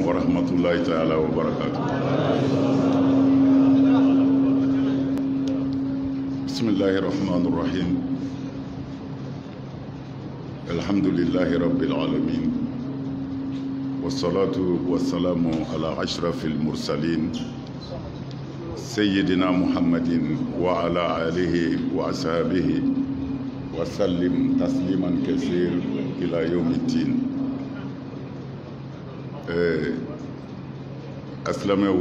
ورحمة الله تعالى وبركاته. بسم الله الرحمن الرحيم. الحمد لله رب العالمين، والصلاة والسلام على أشرف المرسلين سيدنا محمد وعلى آله وأصحابه وسلم تسليما كثير إلى يوم الدين. أسلامه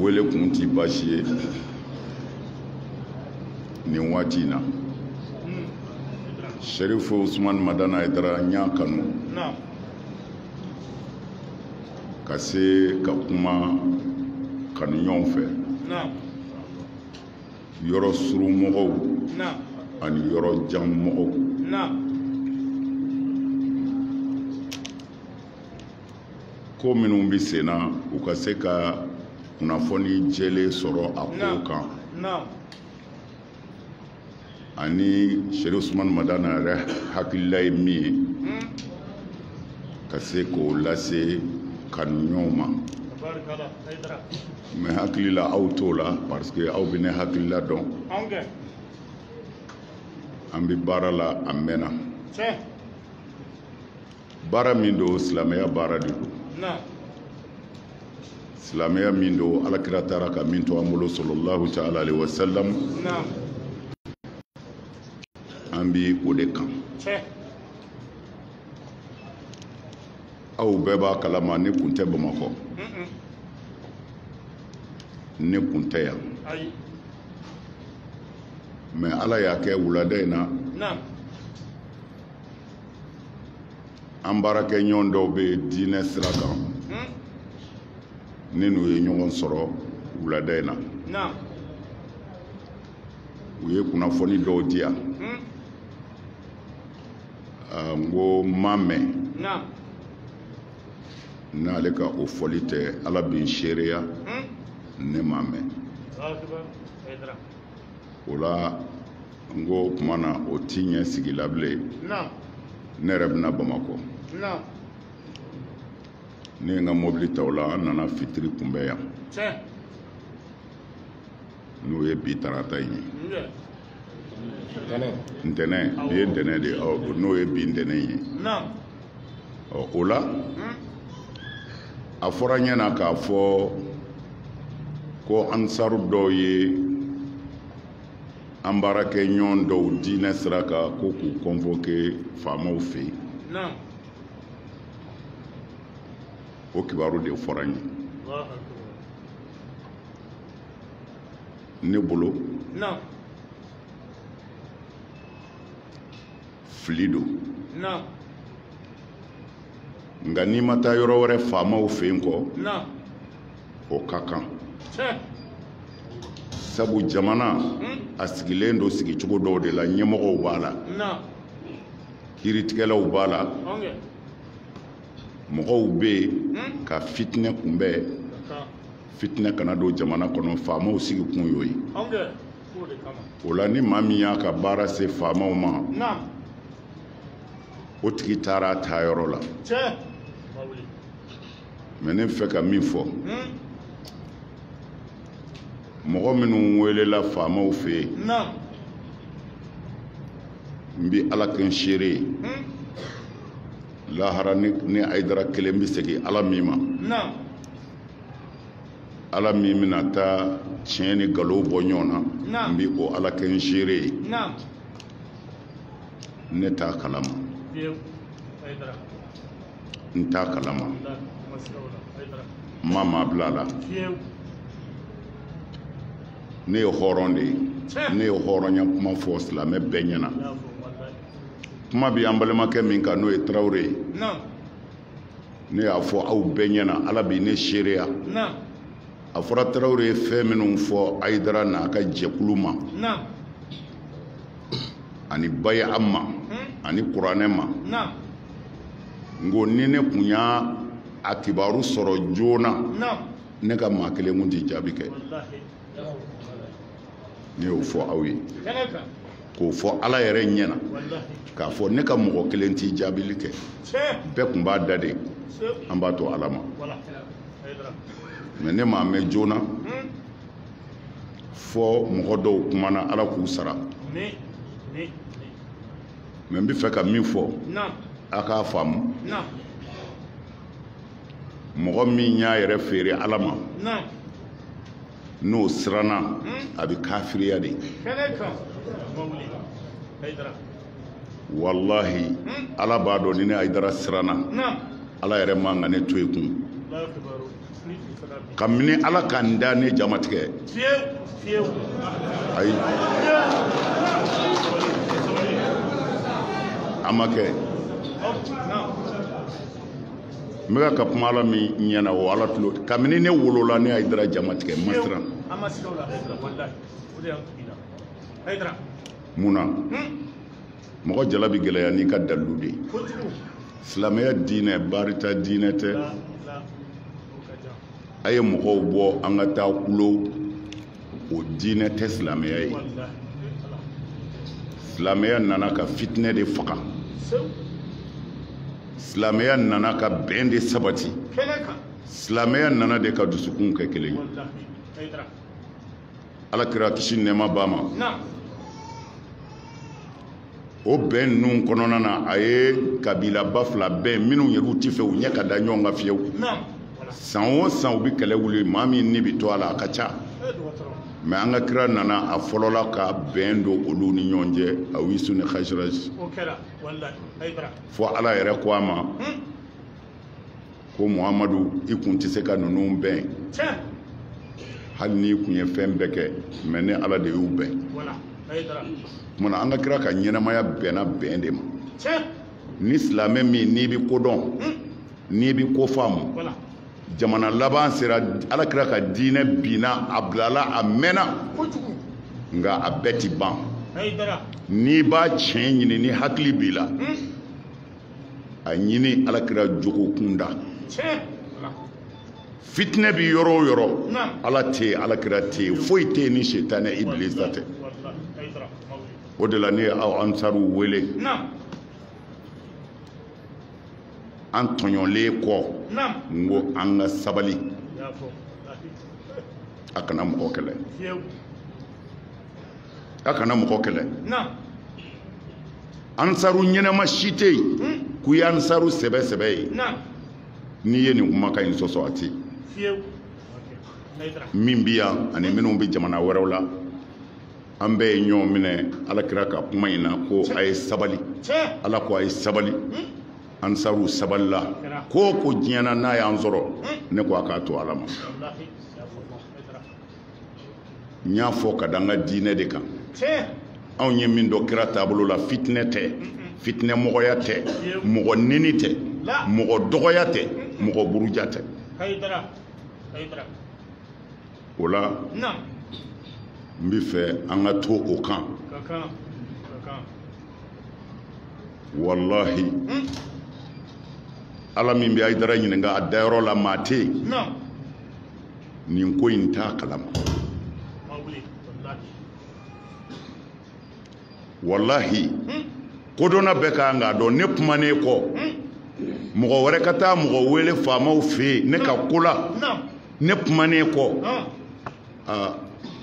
ولكم تباشي نواتينا شريف عثمان مدانا إدرا نياكانو كسي كاكوما كانو يونفي يورو سرو مغو أن يورو جام مغو ko minnu bi senna u ka se ka kunnafoni jɛlen sɔrɔ a ko kan ani Sheikh Usman Madana yɛrɛ hakilila ye min ye ka se k'o lase kanuɲɔgɔnw ma mais hakilila aw t'o la parce que aw bɛ ne hakilila dɔn an bɛ baara la a mɛnna baara min don silamɛya baara de don silamɛya min don alakira taara ka min to an bolo sallallahu ta'ala alaihi wasallam an bi o de kan aw bɛɛ b'a kalama ne kun tɛ Bamakɔ ne kun tɛ yan mais ala y'a kɛ wulada in na an baarakɛ ɲɔgɔn dɔw bɛ diinɛ sira kan ne n'u ye ɲɔgɔn sɔrɔ wulada in na u ye kunnafoni dɔw di yan n ko ma mɛn n'ale ka o fɔli tɛ ala bɛ n seereya ne ma mɛn o la n ko o tuma na o ti ɲɛ sigila bilen ne yɛrɛ bɛna Bamakɔ ne ye n ka mobili ta o la an nana fitiri kunbɛn yan n'o ye bi tarata in ye ntɛnɛn bi ye ntɛnɛn de ye n'o ye bi ntɛnɛn ye o la a fɔra n ɲɛna k'a fɔ ko ansaru dɔw ye an baarakɛ ɲɔgɔn dɔw diinɛ sira kan ko k'u convoqué faamaw fɛ yen o kibaru de fɔra n ye ne bolo fili don nka n'i ma taa yɔrɔ wɛrɛ faamaw fɛ yen kɔ o ka kan sabu jamana a sigilen don sigicogo dɔw de la ɲɛmɔgɔw b'a la kiiritigɛlaw b'a la mɔgɔw bɛ yen ka fitinɛ kunbɛn fitinɛ kana don jamana kɔnɔ faamaw sigi kun y'o ye o la ni maa min y'a ka baara se faamaw ma o tigi taara a taayɔrɔ la mais ne fɛ ka min fɔ mɔgɔ minnu welela faamaw fɛ yen n bɛ ala kɛ n seere ye lahara ni Ayidara kelen bɛ segin ala min ma ala min bɛna taa tiɲɛ ni nkalon bɔ ɲɔgɔn na n bɛ o ala kɛ n seere ye ne t'a kalama n t'a kalama n ma maa bila a la ne ye hɔrɔn de ye ne ye hɔrɔnya kuma fɔ silamɛ bɛɛ ɲɛna kuma bɛ an balimakɛ min kan n'o ye Tarawele ye ne y'a fɔ aw bɛɛ ɲɛna ala bɛ ne seereya a fɔra Tarawele ye fɛn minnu fɔ Ayidara n'a ka jɛkulu ma ani baye an ma ani kuranɛ ma n ko ni ne kun y'a kibaru sɔrɔ joona ne ka maa kelen kun tɛ jaabi kɛ ne y'o fɔ aw ye k'o fɔ ala yɛrɛ ɲɛna k'a fɔ ne ka mɔgɔ kelen t'i jaabili kɛ bɛɛ tun b'a da de an b'a to ala ma mɛ ne m'a mɛn joona fɔ mɔgɔ dɔw kumana ala k'u sara mɛ n bɛ fɛ ka min fɔ a k'a faamu mɔgɔ min y'a yɛrɛ feere ala ma n'o siranna a bɛ kafiriya de wallahi ala b'a dɔn ni ne Hayidara siranna ala yɛrɛ man ka ne to yen kun kabini ala ka n da ne jamatigɛ ayi a ma kɛ n bɛka ka kuma ala min ɲɛna o ala tulo kabini ne wolola ne Hayidara jamatigɛ n ma siran munna mɔgɔ jala bɛ gɛlɛya n'i ka dalilu de ye silamɛya diinɛ baarita diinɛ tɛ a ye mɔgɔw bɔ an ka taa kulo o diinɛ tɛ silamɛya ye silamɛya nana ka fitinɛ de faga silamɛya nana ka bɛn de sabati silamɛya nana de ka dusukun kɛ kelen ye alakira kisi nɛɛma b'a ma o bɛn ninnu kɔnɔna na a ye kabilaba fila bɛn minnu yɛrɛ tɛ fɛ u ɲɛ ka da ɲɔgɔn kan fiyewu san o san u bɛ kɛlɛ wuli maa min ne bɛ to a la a ka ca mɛ an ka kira nana a fɔlɔla ka bɛn don olu ni ɲɔgɔn cɛ Awisu ni Khazraj fɔ ala yɛrɛ ko a ma ko Muhamadu i kun tɛ se ka ninnu bɛn hali n'i kun ye fɛn bɛɛ kɛ mɛ ne ala de y'u bɛn kumana an ka kira ka ɲɛnamaya bɛnna bɛn de ma ni silamɛ min n'i bɛ kodɔn n'i bɛ ko faamu jamana laban sera ala kira ka diinɛ binna a bilala a mɛnna nka a bɛɛ ti ban n'i b'a tiɲɛ ɲini ni hakili b'i la a ɲini ala kira jogo kunda fitinɛ bi yɔrɔ o yɔrɔ ala tɛ ala kira tɛ foyi tɛ ni setanɛ ibilisa tɛ o de la ne ye aw ansaruw wele an tɔɲɔlen kɔ n ko an ka sabali a kana mɔgɔ kɛlɛ a kana mɔgɔ kɛlɛ ansaru ɲɛnama si tɛ yen k'u ye ansaru sɛbɛ sɛbɛ ye n'i ye nin kumakan in sɔsɔ a tɛ min bi yan ani minnu bɛ jamana wɛrɛw la an bɛɛ ye ɲɔgɔn minɛ alakira ka kuma in na ko a ye sabali ala ko a ye sabali ansaru sabalila ko ko diɲɛna n'a y'an sɔrɔ ne ko a k'a to ala ma n y'a fɔ ka da an ka diinɛ de kan anw ye min dɔ kira taabolo la fitinɛ tɛ fitinɛ mɔgɔya tɛ mɔgɔ neni tɛ mɔgɔ dɔgɔya tɛ mɔgɔ buruja tɛ o la n bɛ fɛ an ka to o kan wallahi ala min bɛ Hayidara ɲininka a dayɔrɔ la maa tɛ yen nin ko in t'a kalama wallahi kodɔnna bɛɛ kan k'a dɔn ne kumanen kɔ mɔgɔ wɛrɛ ka taa mɔgɔ wele faamaw fɛ yen ne ka ko la ne kumanen kɔ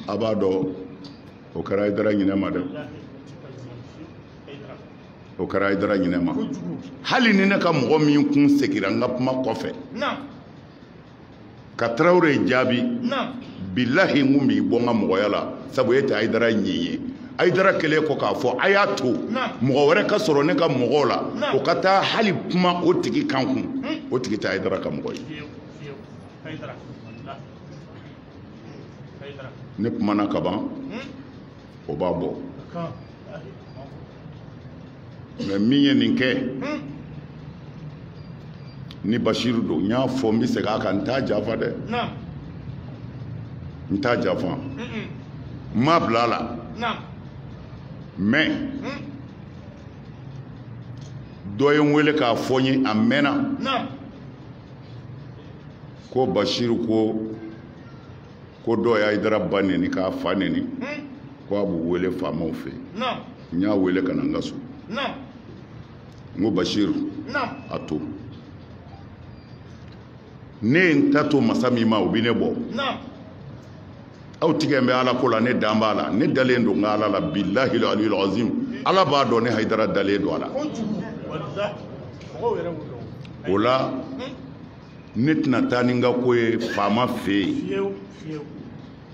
a b'a dɔn o kɛra Hayidara ɲinɛ ma dɛ o kɛra Hayidara ɲinɛ ma hali ni ne ka mɔgɔ min kun segira n ka kuma kɔfɛ ka Tarawele jaabi bilahi n kun b'i bɔ n ka mɔgɔya la sabu e tɛ Hayidara ɲin ye Hayidara kɛlen kɔ k'a fɔ a y'a to mɔgɔ wɛrɛ ka sɔrɔ ne ka mɔgɔw la o ka taa hali kuma o tigi kan kun o tigi tɛ Hayidara ka mɔgɔ ye ne kumana ka ban o b'a bɔ mɛ min ye nin kɛ ni Basiru don n y'a fɔ n bɛ segin a kan n t'a jafa dɛ n t'a jafa n ma bila a la mɛ dɔ ye n wele k'a fɔ n ye a mɛnna ko Basiru ko dɔ ye Hayidara ba neni k'a fa neni ko a b'u wele faamaw fɛ n y'a wele ka na n ka so n ko Bashir a to ne ye n ta to masa min ma o bi ne bɔ aw tigɛ n bɛ ala ko la ne dan b'a la ne dalen don n ka ala la billahi aliyul azim ala b'a dɔn ne Hayidara dalen don a la o la ne tɛna taa ni n ka ko ye faama fɛ yen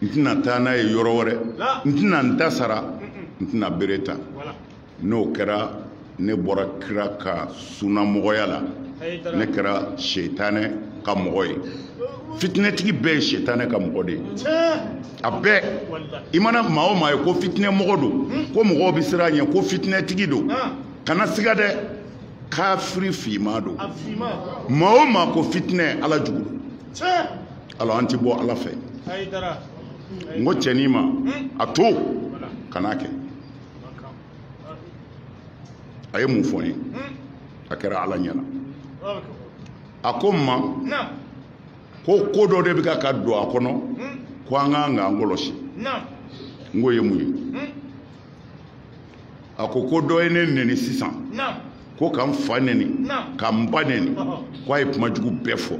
n tɛna taa n'a ye yɔrɔ wɛrɛ n tɛna n da sara n tɛna bere ta n'o kɛra ne bɔra kira ka sunnamɔgɔya la ne kɛra setanɛ ka mɔgɔ ye fitinɛtigi bɛɛ ye setanɛ ka mɔgɔ de ye a bɛɛ i mana maa o maa ye ko fitinɛmɔgɔ don ko mɔgɔw bɛ siran a ɲɛ ko fitinɛtigi don kana siga dɛ kafiri fiima don maa o maa ko fitinɛ ala jugu don alors an ti bɔ ala fɛ n ko cɛnin ma a to kan'a kɛ a ye mun fɔ n ye a kɛra ala ɲɛna a ko n ma ko ko dɔ de bɛ ka don a kɔnɔ ko an k'an k'an kɔlɔsi n ko ye mun ye a ko dɔ ye ne neni sisan ko ka n fa neni ka n ba neni ko a ye kuma jugu bɛɛ fɔ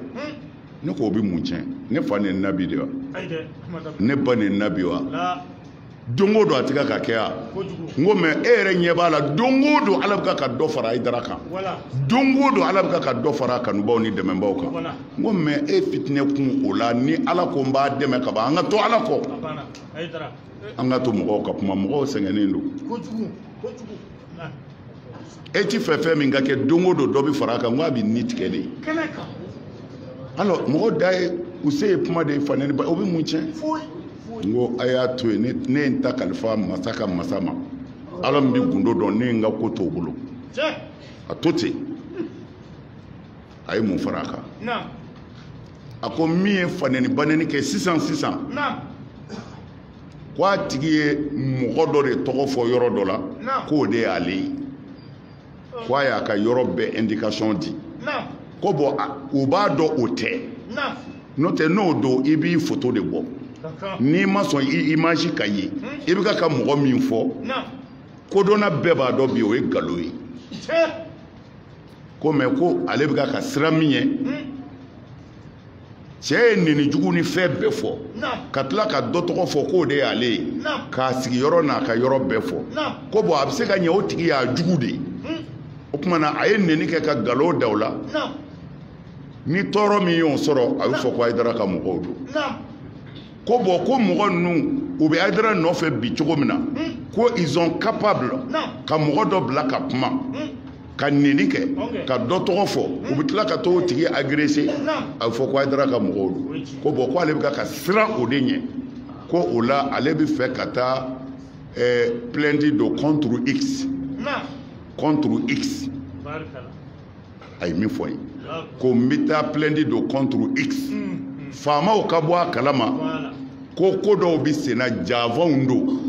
ne ko o bɛ mun tiɲɛ ne fa neni nabi de wa ne ba neni nabi wa don o don a tɛ ka kɛ yan n ko mɛ e yɛrɛ ɲɛ b'a la don o don ala bɛ ka dɔ fara Hayidara kan don o don ala bɛ ka dɔ fara kanubaw ni dɛmɛbaw kan n ko mɛ e fitinɛ kun o la ni ala ko n b'a dɛmɛ ka ban an ka to ala kɔ an ka to mɔgɔw ka kuma mɔgɔw sɛgɛnnen don e ti fɛ fɛn min ka kɛ don o don dɔ bɛ fara a kan n ko a bɛ ni tigɛ de alors mɔgɔw da ye u se ye kuma de ye fa neni ba o bɛ mun tiɲɛ n ko a y'a to yen ne ye n ta kalifa masa ka masa ma ala min bɛ gundo dɔn ne ye n ka ko t'o bolo a to ten a ye mun fara a kan a ko min ye fa neni ba neni kɛ sisan ko a tigi ye mɔgɔ dɔ de tɔgɔ fɔ yɔrɔ dɔ la k'o de y'ale ye ko a y'a ka yɔrɔ bɛɛ indication di ko bɔn o b'a dɔn o tɛ n'o tɛ n'o don i b'i foto de bɔ n'i ma sɔn i image ka ye i bɛ ka mɔgɔ min fɔ kodɔnna bɛɛ b'a dɔn bi o ye nkalon ye ko mɛ ko ale bɛ ka siran min ye cɛ ye neni jugu ni fɛn bɛɛ fɔ ka tila ka dɔ tɔgɔ fɔ k'o de y'ale ye k'a sigi yɔrɔ n'a ka yɔrɔ bɛɛ fɔ ko bɔn a bɛ se ka ɲɛ o tigi y'a jugu de ye o tuma na a ye neni kɛ ka nkalon da o la ni tɔɔrɔ min y'o sɔrɔ a bɛ fɔ ko Hayidara ka mɔgɔw don ko bɔn ko mɔgɔ ninnu u bɛ Hayidara nɔfɛ bi cogo min na ko ils ont capable ka mɔgɔ dɔ bila ka kuma ka neni kɛ ka dɔ tɔgɔ fɔ u bɛ tila ka t'o tigi agresser a bɛ fɔ ko Hayidara ka mɔgɔw don ko bɔn ko ale bɛ ka siran o de ɲɛ ko o la ale bɛ fɛ ka taa plainte don contre X a ye min fɔ ye ko n bɛ taa plainte don contre X faamaw ka bɔ a kalama ko dɔw bɛ sen na janfanw don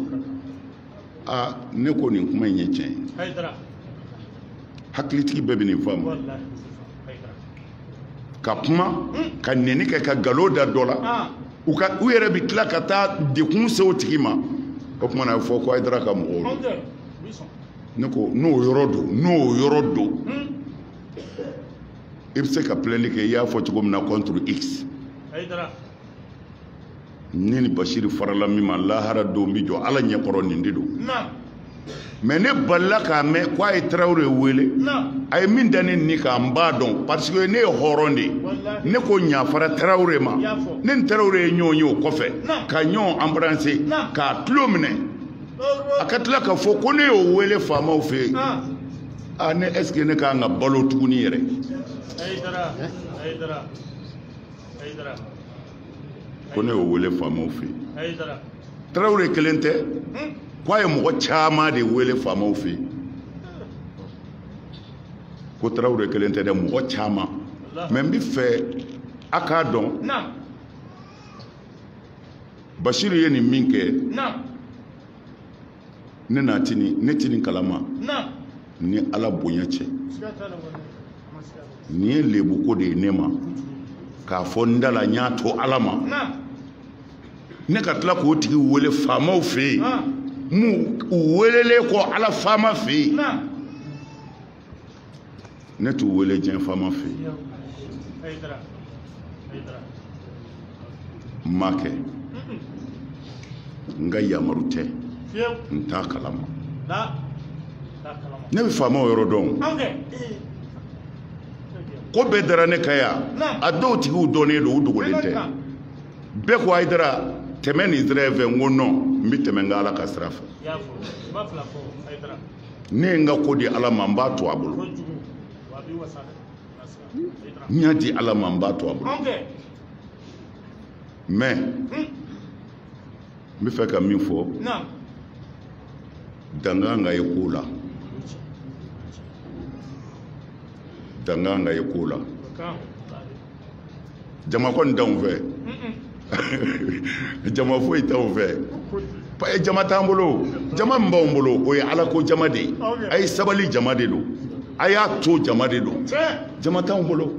ne ko nin kuma in ye tiɲɛ ye hakilitigi bɛɛ bɛ nin faamu ka kuma ka neni kɛ ka nkalon da dɔ la u yɛrɛ bɛ tila ka taa dekun se o tigi ma o tuma na a bɛ fɔ ko Hayidara ka mɔgɔw don ne ko n'o yɔrɔ don i bɛ se ka plainte kɛ i y'a fɔ cogo min na contre X ni ni Bashir farala min ma lahara don bɛ jɔ ala ɲɛkɔrɔ nin de don mɛ ne balila k'a mɛn ko a ye Tarawele wele a ye min da ne ni kan n b'a dɔn parce que ne ye hɔrɔn de ye ne ko ɲafara Tarawele ma ne ni Tarawele ye ɲɔgɔn ye o kɔfɛ ka ɲɔgɔn embrasser k'a tulo minɛ a ka tila ka fɔ ko ne y'o wele faamaw fɛ yen ne est ce que ne kan ka balo tuguni yɛrɛ ko ne y'o wele faamaw fɛ yen Tarawele kelen tɛ ko a ye mɔgɔ caman de wele faamaw fɛ yen ko Tarawele kelen tɛ dɛ mɔgɔ caman mɛ n bɛ fɛ a k'a dɔn Bashir ye nin min kɛ ne tɛ nin kalama ni ala bonya cɛ nin ye lebu ko de ye ne ma k'a fɔ n da la n y'a to ala ma ne ka tila k'o tigi wele faamaw fɛ yen mu welele ko ala fama fe ne tu wele jen fama fe make nga yamarute nta kalama ne bi fama o yɔrɔ dɔn ko bɛɛ dara ne ka ya a dɔw tigiw dɔnnen don u dogolen tɛ bɛɛ ko Hayidara tɛmɛ nin sira fɛ n ko non n bɛ tɛmɛ n ka ala ka sira fɛ ne ye n ka ko di ala ma n b'a to a bolo n y'a di ala ma n b'a to a bolo mais n bɛ fɛ ka min fɔ dangan ka ye ko la dangan ka ye ko la jama kɔni t'anw fɛ jama foyi t'anw fɛ jama t'an bolo jama min b'anw bolo o ye ala ko jama de ye a ye sabali jama de don a y'a to jama de don jama t'anw bolo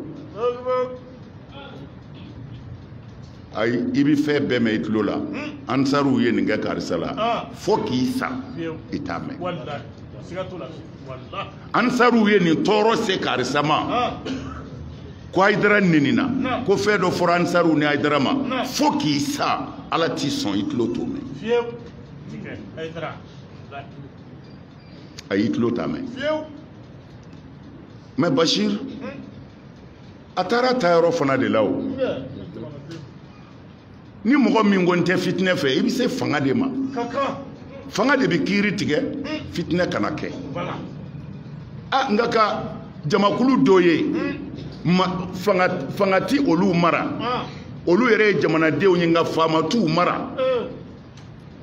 ayi i bɛ fɛn bɛɛ mɛn i tulo la ansariw ye nin kɛ karisa la fo k'i sa i t'a mɛn ansariw ye nin tɔɔrɔ se karisa ma ko Hayidara nenina ko fɛn dɔ fɔra ansariw ni Hayidara ma fo k'i sa ala t'i sɔn i tulo t'o mɛn ayi i tulo t'a mɛn mais Bashir a taara taayɔrɔ fana de la o ni mɔgɔ min ko n tɛ fitinɛ fɛ i bɛ se fanga de ma fanga de bɛ kiiri tigɛ fitinɛ kana kɛ nka ka jamakulu dɔ ye fanga ti olu mara olu yɛrɛ ye jamanadenw ye nka faama t'u mara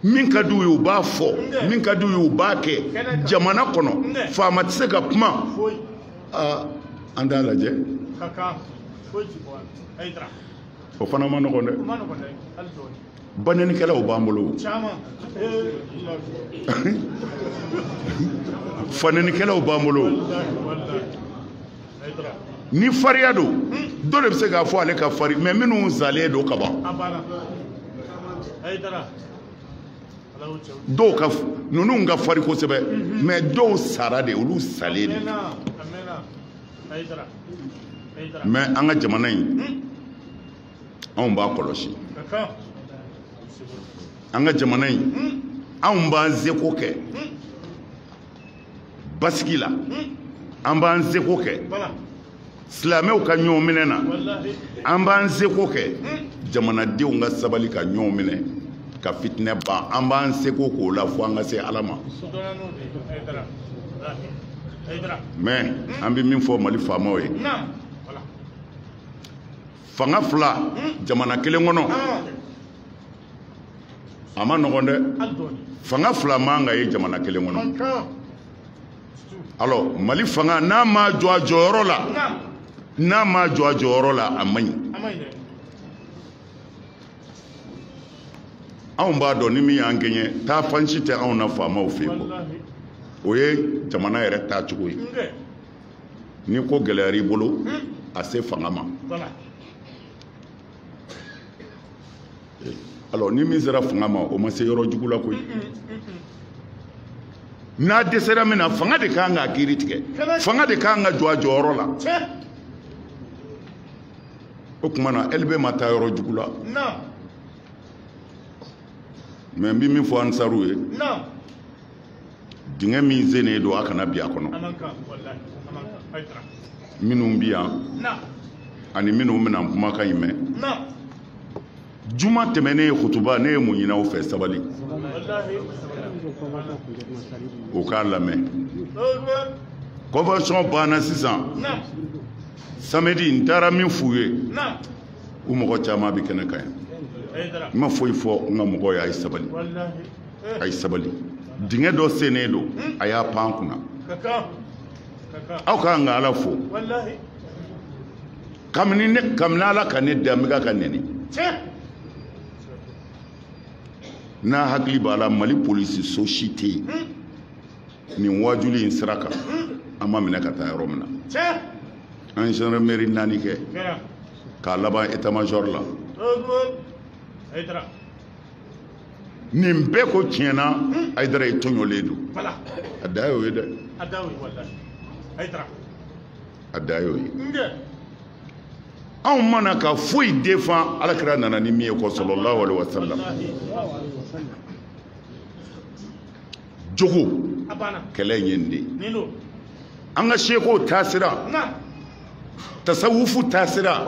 min ka d'u ye u b'a fɔ min ka d'u ye u b'a kɛ jamana kɔnɔ faama tɛ se ka kuma an t'a lajɛ o fana ma nɔgɔn dɛ banɛnikɛlaw b'an bolo fanɛnikɛlaw b'an bolo ni fariya don dɔ de bɛ se k'a fɔ ale ka fari mais minnu zalen don ka ban dɔw ka ninnu ka fari kosɛbɛ mais dɔw sara de olu salen de mais an ka jamana in anw b'a kɔlɔsi an ka jamana in anw b'an seko kɛ basigi la an b'an seko kɛ silamɛw ka ɲɔgɔn minɛ na an b'an seko kɛ jamanadenw ka sabali ka ɲɔgɔn minɛ ka fitinɛ ban an b'an seko k'o la fo an ka se ala ma mais an bɛ min fɔ mali faamaw ye fanga fila jamana kelen kɔnɔ a ma nɔgɔn dɛ fanga fila man kan ye jamana kelen kɔnɔ alors mali fanga n'a ma jɔ a jɔyɔrɔ la n'a ma jɔ a jɔyɔrɔ la a man ɲi anw b'a dɔn ni min y'an gɛɲɛ taa fansi tɛ anw na faamaw fɛ yen o ye jamana yɛrɛ taacogo ye ni ko gɛlɛyara i bolo a se fanga ma alors ni min sera fanga ma o ma se yɔrɔ jugu la koyi n'a dɛsɛra min na fanga de kan ka kiiri tigɛ fanga de kan ka jɔ a jɔyɔrɔ la o tuma na LB ma taa yɔrɔ jugu la mais n bɛ min fɔ ansaruw ye dingɛ min sennen don a kana bi a kɔnɔ minnu bɛ yan ani minnu bɛna kumakan in mɛn juma tɛmɛnen ye kutuba ne ye mun ɲini aw fɛ sabali o k'a lamɛn convention banna sisan samedi n taara min f'u ye u mɔgɔ caman bɛ kɛnɛ kan yan n ma foyi fɔ n ka mɔgɔw ye a ye sabali a ye sabali dingɛ dɔ sennen don a y'a pan kunna aw k'an ka ala fo kabini ala ka ne dan n bɛ ka nɛni n'a hakili b'a la mali polisi so si tɛ yen nin wajuli in sira kan an ma minɛ ka taa yɔrɔ min na an gendarmerie 4 kɛ k'a laban état major la nin bɛɛ ko tiɲɛna Haidara ye tɔɲɔlen don a da y'o ye dɛ a da y'o ye anw mana ka foyi défend alakira nana ni min ye ko sallallahu alaihi wasallam jogo kɛlɛ ye nin de an ka seko taasira tasawufu taasira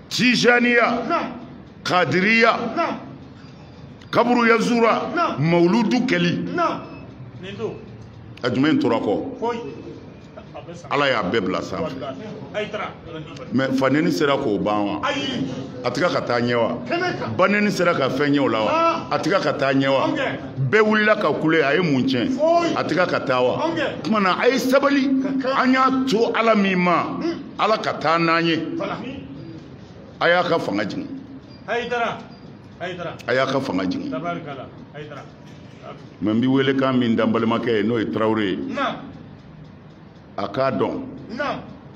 tijaniya kadiriya kaburu ya zura mauludu kɛli a jumɛn tora kɔ ala y'a bɛɛ bila sanfɛ mais faneni sera k'o ban wa a tɛ ka taa ɲɛ wa baneni sera ka fɛn ɲɛ o la wa a tɛ ka taa ɲɛ wa bɛɛ wulila ka kule a ye mun tiɲɛ a tɛ ka taa wa tuma na a ye sabali an y'a to ala min ma ala ka taa n'an ye a y'a ka fanga jigin a y'a ka fanga jigin mais n bɛ wele kan min da n balimakɛ ye n'o ye Tarawele ye a k'a dɔn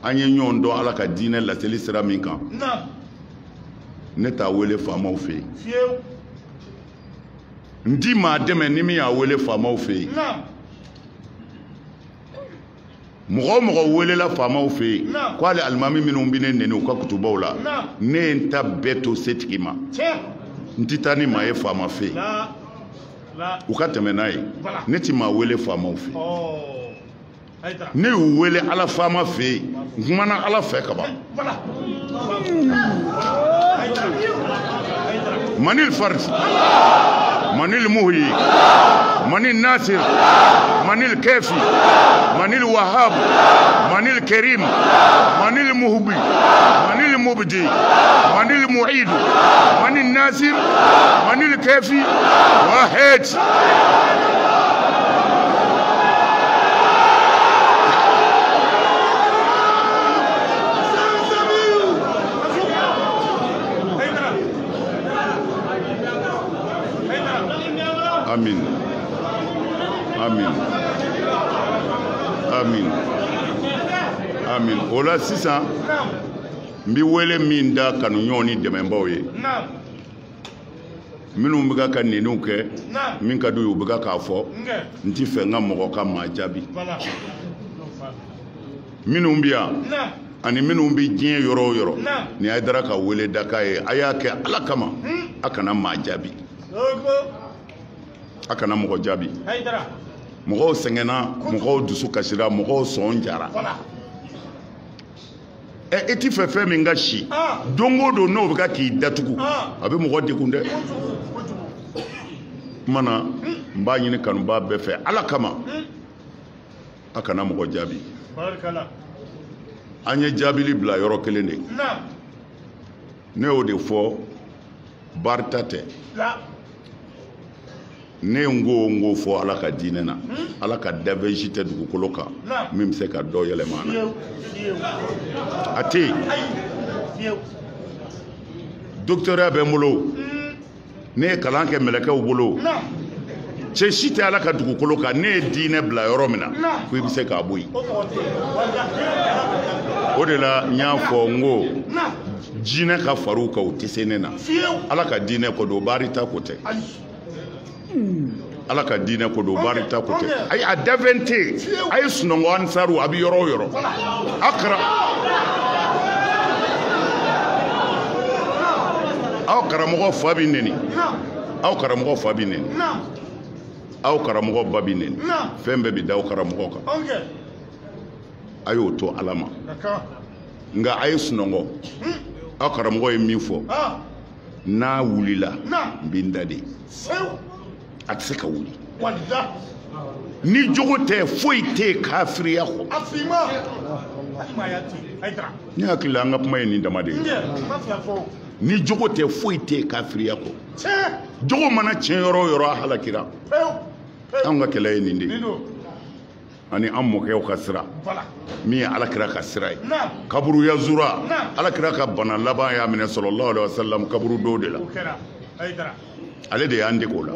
an ye ɲɔgɔn dɔn ala ka diinɛ laseli sira min kan ne t'a wele faamaw fɛ yen n ti maa dɛmɛ ni min y'a wele faamaw fɛ yen mɔgɔ o mɔgɔ welela faamaw fɛ yen k'ale alimami minnu bɛ ne neni u ka kutubaw la ne ye n ta bɛɛ to setigi ma n ti taa ni maa ye faama fɛ yen u ka tɛmɛ n'a ye ne ti maa wele faamaw fɛ ne y'u wele ala faama fɛ yen n kumana ala fɛ ka ban manil fard manil muhyi manil nasir manil kafi manil wahab manil karim manil muhbi manil mubdi manil mu'id manil nasir manil kafi wahid amin amin amin amin o la sisan n bɛ wele min da kanuɲɔgɔn ni dɛmɛbaaw ye minnu bɛ ka neniw kɛ min ka d'u ye u bɛ k'a fɔ n tɛ fɛ n ka mɔgɔ ka maa jaabi minnu bɛ yan ani minnu bɛ diɲɛ yɔrɔ o yɔrɔ ni Haidara ka wele da k'a ye a y'a kɛ ala kama a kana maa jaabi a kana mɔgɔ jaabi mɔgɔw sɛgɛnna mɔgɔw dusu kasira mɔgɔw sɔn jara e ti fɛ fɛn min ka si don o don n'o bɛ ka k'i datugu a bɛ mɔgɔ degun dɛ kuma na n b'a ɲini kanubaa bɛɛ fɛ ala kama a kana mɔgɔ jaabi an ye jaabili bila yɔrɔ kelen de ne y'o de fɔ barita tɛ ne n ko fɔ ala ka diinɛ na ala ka davɛnsi tɛ dugukolo kan min bɛ se ka dɔ yɛlɛma na a tɛ yen docteur bɛ n bolo ne ye kalan kɛ mɛlɛkɛw bolo cɛ si tɛ ala ka dugukolo kan ne ye diinɛ bila yɔrɔ min na ko i bɛ se k'a bɔ yen o de la n y'a fɔ n ko jinɛ ka far'u kan u tɛ se ne na ala ka diinɛ ko don baarita ko tɛ ala ka diinɛ ko don baarita ko tɛ ayi a dafɛn tɛ yen a ye sunɔgɔ ansaru a bɛ yɔrɔ o yɔrɔ a kɛra aw karamɔgɔ fa bɛ neni aw karamɔgɔ fa bɛ neni aw karamɔgɔ ba bɛ neni fɛn bɛɛ bɛ da aw karamɔgɔ kan a y'o to ala ma nka a ye sunɔgɔ aw karamɔgɔ ye min fɔ n'a wulila n bɛ n da de a tɛ se ka wuli ni jogo tɛ foyi tɛ yen kafiriya kɔ ne hakili la an ka kuma ye nin dama de ye ni jogo tɛ foyi tɛ yen kafiriya kɔ jogo mana tiɲɛ yɔrɔ o yɔrɔ a halakira anw ka kɛlɛ ye nin de ye ani an mɔkɛw ka sira min ye alakira ka sira ye kaburu yazura alakira ka bana laban y'a minɛ sallallahu alaihi wasallam kaburu dɔw de la ale de y'an dege o la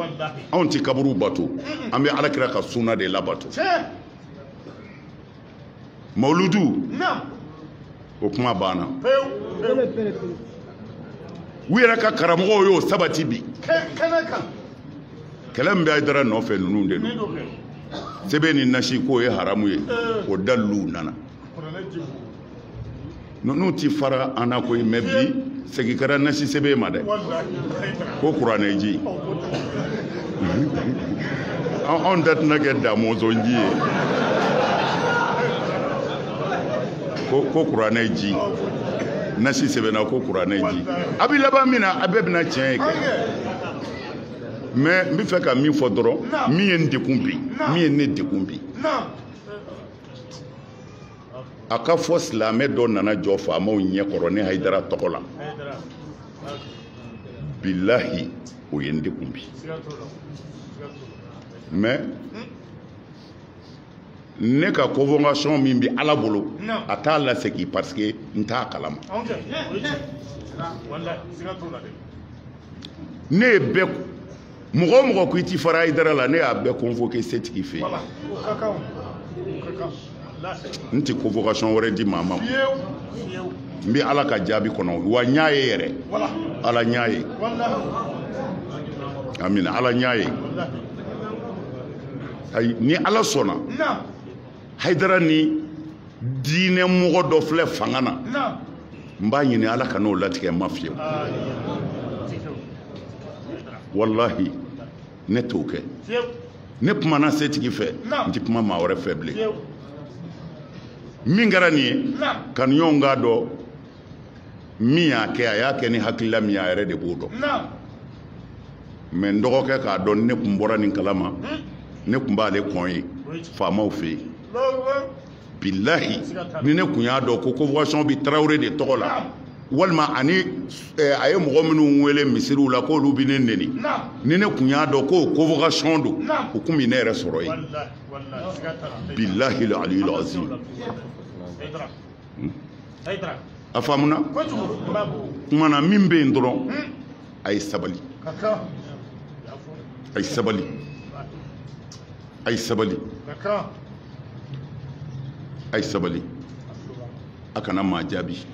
anw tɛ kaburu bato an bɛ alakira ka sunna de labato mawuludu o kuma banna u yɛrɛ ka karamɔgɔw y'o sabati bi kɛlɛ min bɛ Hayidara nɔfɛ ninnu de don sɛbɛn ni nasi k'o ye haramu ye o dalilu nana ninnu ti fara an na koyi mɛ bi segin kɛra nasi sɛbɛn ma dɛ ko kuranɛ ji anw da tɛna kɛ damɔzɔn ji ye ko kuranɛ ji nasi sɛbɛnna ko kuranɛ ji a bɛ laban min na a bɛɛ bɛna tiɲɛ ye kɛ mais n bɛ fɛ ka min fɔ dɔrɔn min ye n dekun bi min ye ne dekun bi a ka fɔ silamɛ dɔ nana jɔ faamaw ɲɛkɔrɔ ne Hayidara tɔgɔ la bilahi o ye n dekun bi mais ne ka convocation min bɛ Ala bolo a t'a lasegin parce que n t'a kalama ne ye bɛɛ mɔgɔ o mɔgɔ ko i ti fara Hayidara la ne y'a bɛɛ convoqué setigi fɛ yen n tɛ convocation wɛrɛ di maa ma n bɛ Ala ka jaabi kɔnɔ wa n y'a ye yɛrɛ Ala n y'a ye amina Ala n y'a ye ayi ni Ala sɔnna Hayidara ni diinɛ mɔgɔ dɔ filɛ fanga na n b'a ɲini Ala ka n'o latigɛ n ma fiyewu wallahi ne t'o kɛ ne kumana setigi fɛ n tɛ kuma maa wɛrɛ fɛ bilen min kɛra nin ye kanuɲɔgɔnw k'a dɔn min y'a kɛ a y'a kɛ ni hakilila min a yɛrɛ de b'o dɔn mais n dɔgɔkɛ k'a dɔn ne tun bɔra nin kalama ne tun b'ale kɔn ye faamaw fɛ yen bilahi ni ne tun y'a dɔn ko convocation bɛ Tarawele de tɔgɔ la walima ani a ye mɔgɔ minnu wele misiriw la k'olu bɛ ne neni ni ne tun y'a dɔn k'o convocation don o tun bɛ ne yɛrɛ sɔrɔ yen bilahi aliyul azim a faamuna kumana min bɛ yen dɔrɔn a ye sabali a ye sabali a ye sabali a ye sabali a kana maa jaabi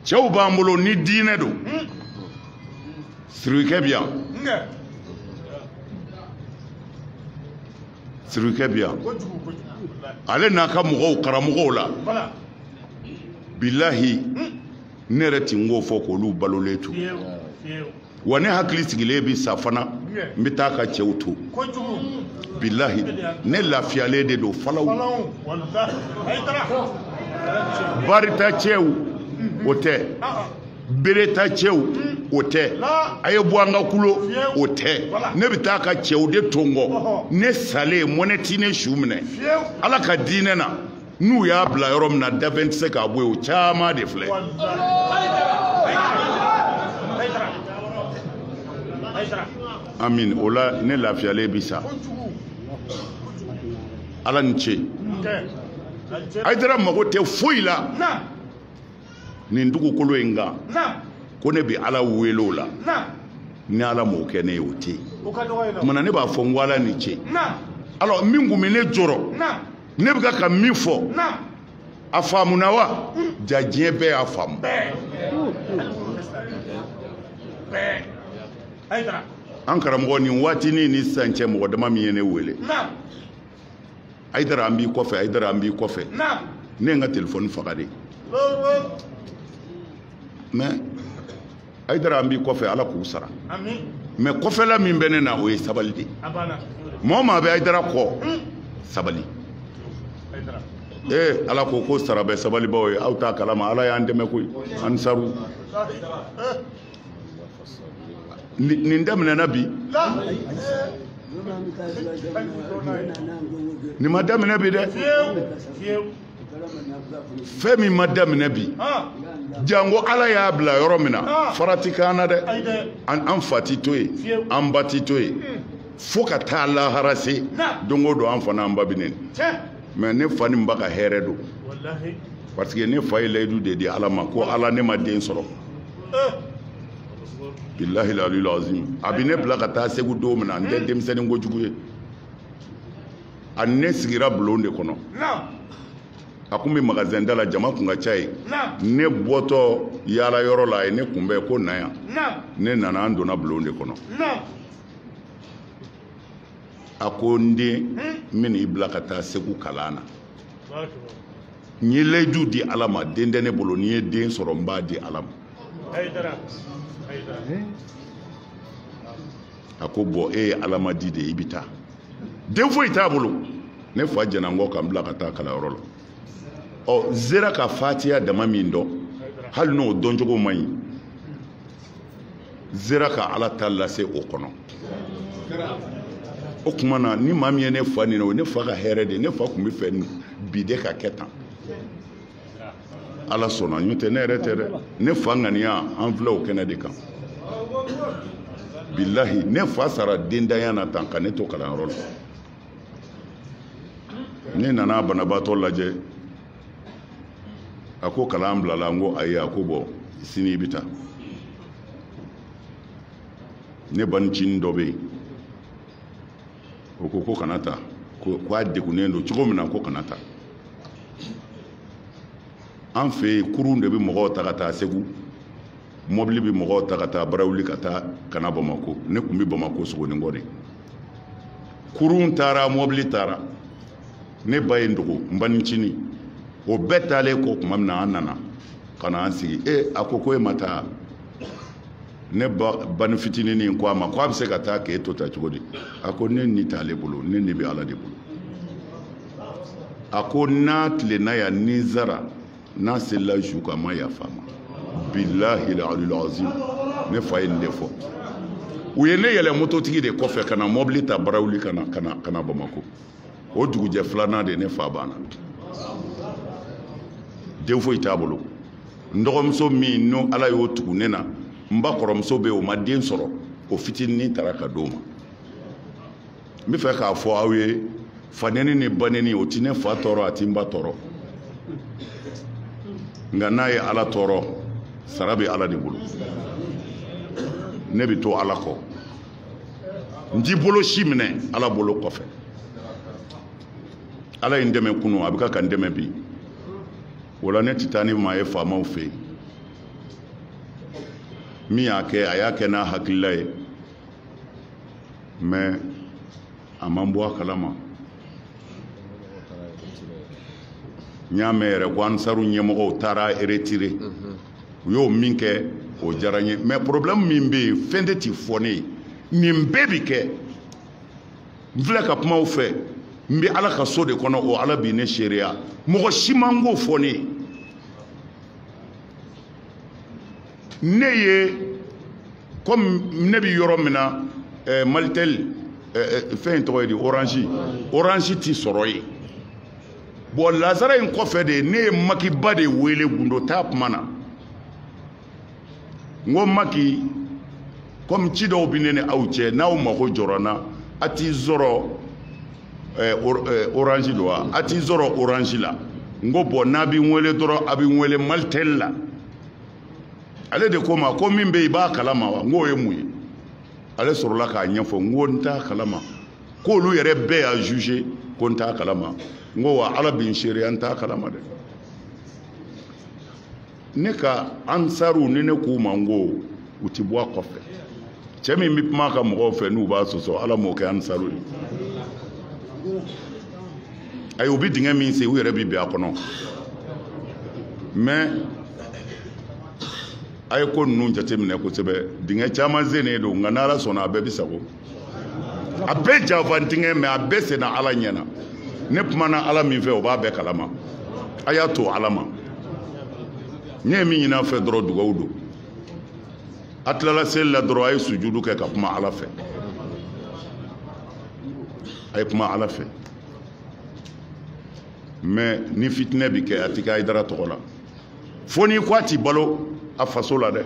cɛw b'an bolo ni diinɛ don sirikɛ bi yan sirikɛ bi yan ale n'a ka mɔgɔw karamɔgɔw la bilahi ne yɛrɛ ti n k'o fɔ k'olu balolen to wa ne hakili sigilen bi sa fana n bɛ taa ka cɛw to bilahi ne lafiyalen de don falaw barita cɛw o tɛ bereta cɛw o tɛ a ye bɔ an ka kulo o tɛ ne bɛ taa ka cɛw de to n kɔ ne salen mɔnɛ ti ne su minɛ Ala ka diinɛ na n'u y'a bila yɔrɔ min na dafɛn tɛ se k'a bɔ yen o caman de filɛ amin o la ne lafiyalen bi sa Ala ni ce Hayidara mago tɛ foyi la nin dugukolo in kan ko ne bɛ Ala wele o la ni Ala m'o kɛ ne ye o tɛ yen kumana ne b'a fɔ n ko Ala ni ce alors min kun bɛ ne jɔrɔ ne bɛ ka min fɔ a faamuna wa ja diɲɛ bɛɛ y'a faamu an karamɔgɔ nin waatinin ni sisan cɛ mɔgɔ dama min ye ne wele Hayidara an b'i kɔfɛ Hayidara an b'i kɔfɛ ne ye n ka telefɔni faga de mais Hayidara an b'i kɔfɛ Ala k'u sara mais kɔfɛla min bɛ ne na o ye sabali de mɔgɔ maa bɛ Hayidara kɔ sabali Ala ko sara bɛ sabalibaw ye aw t'a kalama Ala y'an dɛmɛ koyi ansaru nin daminɛna bi nin ma daminɛ bi dɛ fɛn min ma daminɛ bi jango Ala y'a bila yɔrɔ min na farati k'an na dɛ an fa ti to yen an ba ti to yen fo ka taa lahara se don o don an fana an ba bi neni mais ne fa ni n ba ka hɛrɛ don parce que ne fa ye layidu de di Ala ma ko Ala ne ma den sɔrɔ billahi aliyul azim a bɛ ne bila ka taa Segu don min na n tɛ denmisɛnnin kojugu ye a ne sigira bulon de kɔnɔ a kun bɛ magasin da la jama kun ka ca ye ne bɔtɔ yaala yɔrɔ la a ye ne kunbɛn ko na yan ne nana an donna bulon de kɔnɔ a ko n den n bɛna i bila ka taa segu kalan na n ye layidu di ala ma den tɛ ne bolo n'i ye den sɔrɔ n b'a di ala ma a ko bɔn e ye alamadi de ye i bɛ taa den foyi t'a bolo ne fa jɛna n kɔ ka n bila ka taa kalanyɔrɔ la ɔ zera ka fatiya dama min dɔn hali n'o dɔncogo man ɲi zera ka ala ta lase o kɔnɔ o tuma na ni maa min ye ne fa nin o ne fa ka hɛrɛ de ne fa tun bɛ fɛ bi de ka kɛ tan ala sɔnna n'o tɛ ne yɛrɛ tɛ dɛ ne fa ŋaniya an filɛ o kɛnɛ de kan bilahi ne fa sara dendanya na tan ka ne to kalanyɔrɔ la ne nana banabaatɔ lajɛ a ko kalan bilala n ko ayi a ko bɔn sini i bɛ taa ne banicinin dɔ bɛ yen o ko kana taa k'a degunnen don cogo min na ko kana taa an fɛ yen kurun de bɛ mɔgɔw ta ka taa segu mobili bɛ mɔgɔw ta ka taa barawuli ka taa kana bamako ne tun bɛ bamako sogonikɔ de kurun taara mobili taara ne ba ye n dogo n banicinin o bɛɛ taalen kɔ tuma min na an nana ka na an sigi a ko e ma taa ne bani fitinin ko a ma ko a bɛ se ka taa k'e to ta cogo di a ko ne ni t'ale bolo ne ni bɛ ala de bolo a ko n'a tilenna yan ni zara n'a selila su kan a ma yafa ma bilahi alil azim ne fa ye nin de fɔ u ye ne yɛlɛ mototigi de kɔfɛ ka na mobili ta barawuli ka na bamako o dugujɛ filanan de ne fa banna den foyi t'a bolo n dɔgɔmuso min n'o ala y'o tugu ne na n ba kɔrɔmuso bɛ yen o ma den sɔrɔ o fitinin taara ka d'o ma n bɛ fɛ k'a fɔ aw ye fanɛni ni banɛni o ti ne fa tɔɔrɔ a ti n ba tɔɔrɔ nka n'a ye ala tɔɔrɔ sara bɛ ala de bolo ne bɛ to ala kɔ n t'i bolo si minɛ ala bolo kɔfɛ ala ye n dɛmɛ kunun a bɛ ka n dɛmɛ bi o la ne tɛ taa ni maa ye faamaw fɛ yen min y'a kɛ a y'a kɛ n'a hakilila ye mɛ a man bɔ a kalama n y'a mɛn yɛrɛ ko ansaru ɲɛmɔgɔw taara eretire u y'o min kɛ o diyara n ye mɛ problème min bɛ yen fɛn tɛ ti fɔ ne ye nin bɛɛ bi kɛ n filɛ ka kuma aw fɛ n bɛ ala ka so de kɔnɔ o ala b'i ne seereya mɔgɔ si man k'o fɔ ne ye ne ye comme ne bɛ yɔrɔ min na Malitel fɛn in tɔgɔ ye di orange ti sɔrɔ yen bon lazara in kɔfɛ de ne ye makiba de wele gundo t'a kuma na n ko maki comme ci dɔw bɛ ne ni aw cɛ n'aw mago jɔra n na a t'i sɔrɔ orange don wa a t'i sɔrɔ orange la n ko bon n'a bɛ n wele dɔrɔn a bɛ n wele Malitel la ale de ko ma ko min bɛ yen i b'a kalama wa n k'o ye mun ye ale sɔrɔla k'a ɲɛfɔ n ko n t'a kalama k'olu yɛrɛ bɛɛ y'a juge ko n t'a kalama n ko wa ala bɛ n seereya n t'a kalama dɛ ne ka ansaru ni ne k'u ma n ko u ti bɔ a kɔfɛ cɛ min bɛ kuma ka mɔgɔw fɛ n'u b'a sɔsɔ ala m'o kɛ ansaru ye ayi u bɛ dingɛ min sen u yɛrɛ bɛ bin a kɔnɔ mais a ye ko ninnu jateminɛ kosɛbɛ dingɛ caman sennen don nka n'ala sɔnna a bɛɛ bɛ sago a bɛɛ janfan dingɛ mɛ a bɛɛ senna ala ɲɛna ne kumana ala min fɛ o b'a bɛɛ kalama a y'a to ala ma n ye min ɲin'a fɛ dɔrɔn dugawu don a tilala seli la dɔrɔn a ye sujudu kɛ ka kuma ala fɛ a ye kuma ala fɛ mɛ ni fitinɛ bi kɛ a ti kɛ Hayidara tɔgɔ la fo n'i ko a ti balo a faso la dɛ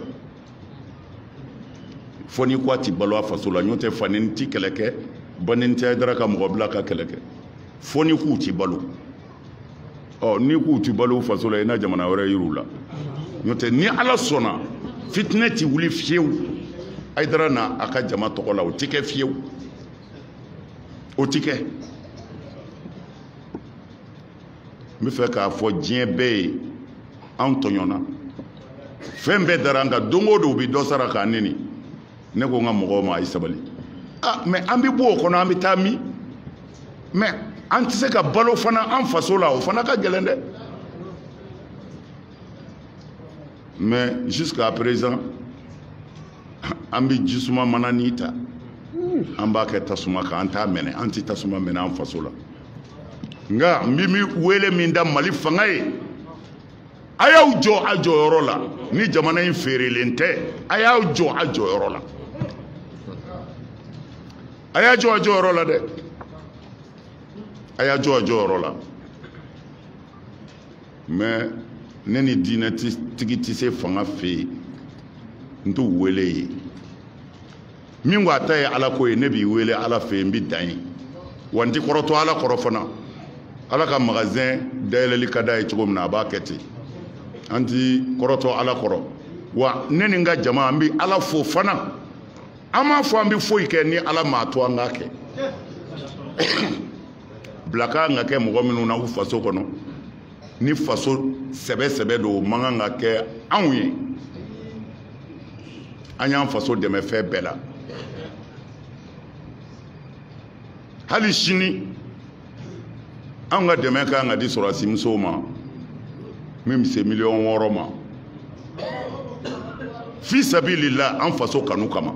fo n'i ko a ti balo a faso la n'o tɛ fanɛni ti kɛlɛ kɛ banɛni tɛ Hayidara ka mɔgɔ bila ka kɛlɛ kɛ fo n'i k'u ti balo n'i k'u ti balo faso la i na jamana wɛrɛ yir'u la n'o tɛ ni ala sɔnna fitinɛ ti wuli fiyewu Hayidara na a ka jama tɔgɔ la o ti kɛ fiyewu o ti kɛ n bɛ fɛ k'a fɔ diɲɛ bɛɛ ye an tɔɲɔna fɛn bɛɛ dara an kan don o don u bɛ dɔ sara k'an neni ne ko n ka mɔgɔw ma a ye sabali mɛ an bɛ bɔ o kɔnɔ an bɛ taa min mais an tɛ se ka balo fana an faso la o fana ka gɛlɛn dɛ mais jusqu'à présent an bɛ jisuma mana ni ta an b'a kɛ tasuma kan an t'a mɛnɛ an tɛ tasuma mɛnɛ an faso la nka n bɛ wele min da Mali fanga ye a y'aw jɔ a jɔyɔrɔ la ni jamana in feerelen tɛ a y'aw jɔ a jɔyɔrɔ la a y'a jɔ a jɔyɔrɔ la dɛ a y'a jɔ a jɔyɔrɔ la mais ne ni diinɛtigi tɛ se fanga fɛ yen n t'u wele ye min ko a ta ye ala ko ye ne b'i wele ala fɛ yen n bɛ dan ye wa n tɛ kɔrɔtɔ ala kɔrɔ fana ala ka magasin dayɛlɛli ka d'a ye cogo min na a b'a kɛ ten an tɛ kɔrɔtɔ ala kɔrɔ wa ne ni n ka jama an bɛ ala fo fana an m'a fɔ an bɛ foyi kɛ ni ala m'a to an k'a kɛ bila ka kan ka kɛ mɔgɔ minnu na u faso kɔnɔ ni faso sɛbɛ don o man kan ka kɛ anw ye an y'an faso dɛmɛ fɛn bɛɛ la hali sini an ka dɛmɛ ka kan ka di sɔrɔdasi musow ma min bɛ se $6,000,000 ma fi sabilillah an faso kanu kama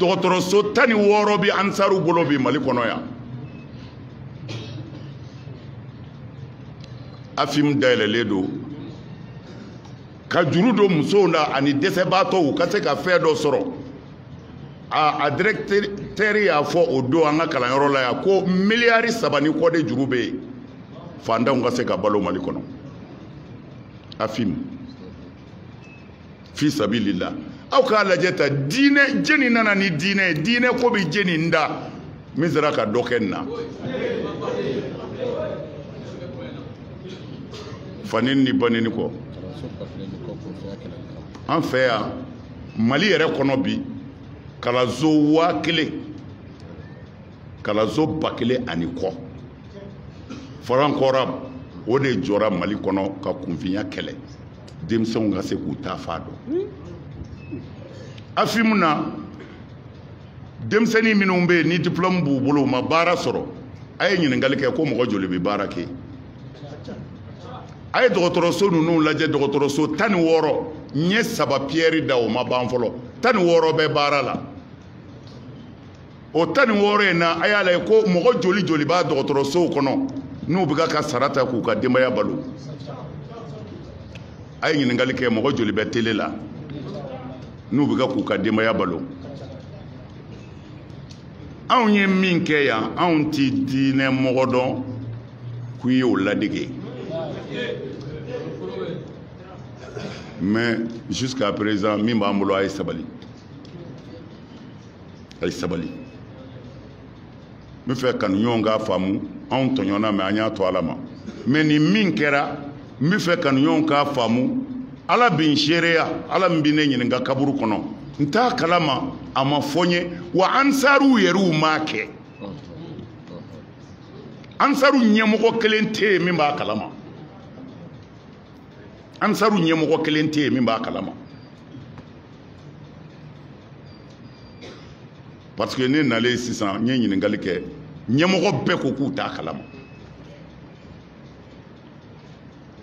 dɔgɔtɔrɔso 16 bɛ ansaru bolo bi Mali kɔnɔ yan AFIM dayɛlɛlen don ka juru don musow la ani dɛsɛbaatɔw ka se ka fɛn dɔ sɔrɔ a directeur y'a fɔ o don an ka kalanyɔrɔ la yan ko miliyari 3 ni kɔ de juru bɛ yen fantanw ka se ka balo Mali kɔnɔ AFIM fi sabilillah aw k'a lajɛ ta diinɛ jeni nana ni diinɛ ye diinɛ ko bɛ jeni n da min sera ka dɔ kɛ n na fani ni banini kɔ an fɛ yan Mali yɛrɛ kɔnɔ bi kalanso 1000 kalanso 1000 ani kɔ farankɔra o de jɔra Mali kɔnɔ ka kunfinya kɛlɛ denmisɛnw ka se k'u ta fa dɔn AFIM na denmisɛnnin minnu bɛ yen ni diplôme b'u bolo u ma baara sɔrɔ a ye ɲininkali kɛ ko mɔgɔ joli bɛ baara kɛ a ye dɔgɔtɔrɔso ninnu lajɛ dɔgɔtɔrɔso 16 ɲɛ 3 pierre da o ma ban fɔlɔ 16 bɛ baara la o 16 in na a y'a lajɛ ko mɔgɔ joli b'a dɔgɔtɔrɔsow kɔnɔ n'u bɛ ka sara ta k'u ka denbaya balo a ye ɲininkali kɛ mɔgɔ joli bɛ télé la n'u bɛ k'u ka denbaya balo anw ye min kɛ yan anw tɛ diinɛ mɔgɔ dɔn k'u ye o ladege mais jusqu'à présent min b'an bolo a ye sabali n bɛ fɛ kanuɲɔgɔnw k'a faamu anw tɔɲɔna mais an y'a to ala ma mais ni min kɛra n bɛ fɛ kanuɲɔgɔnw k'a faamu ala bin seereya ala min bɛ ne ɲininka kaburu kɔnɔ n t'a kalama a ma fɔ n ye wa ansaruw yɛrɛw m'a kɛ ansaru ɲɛmɔgɔ kelen tɛ yen min b'a kalama ansaru ɲɛmɔgɔ kelen tɛ yen min b'a kalama parce que ne nalen sisan n ye ɲininkali kɛ ɲɛmɔgɔ bɛɛ ko k'u t'a kalama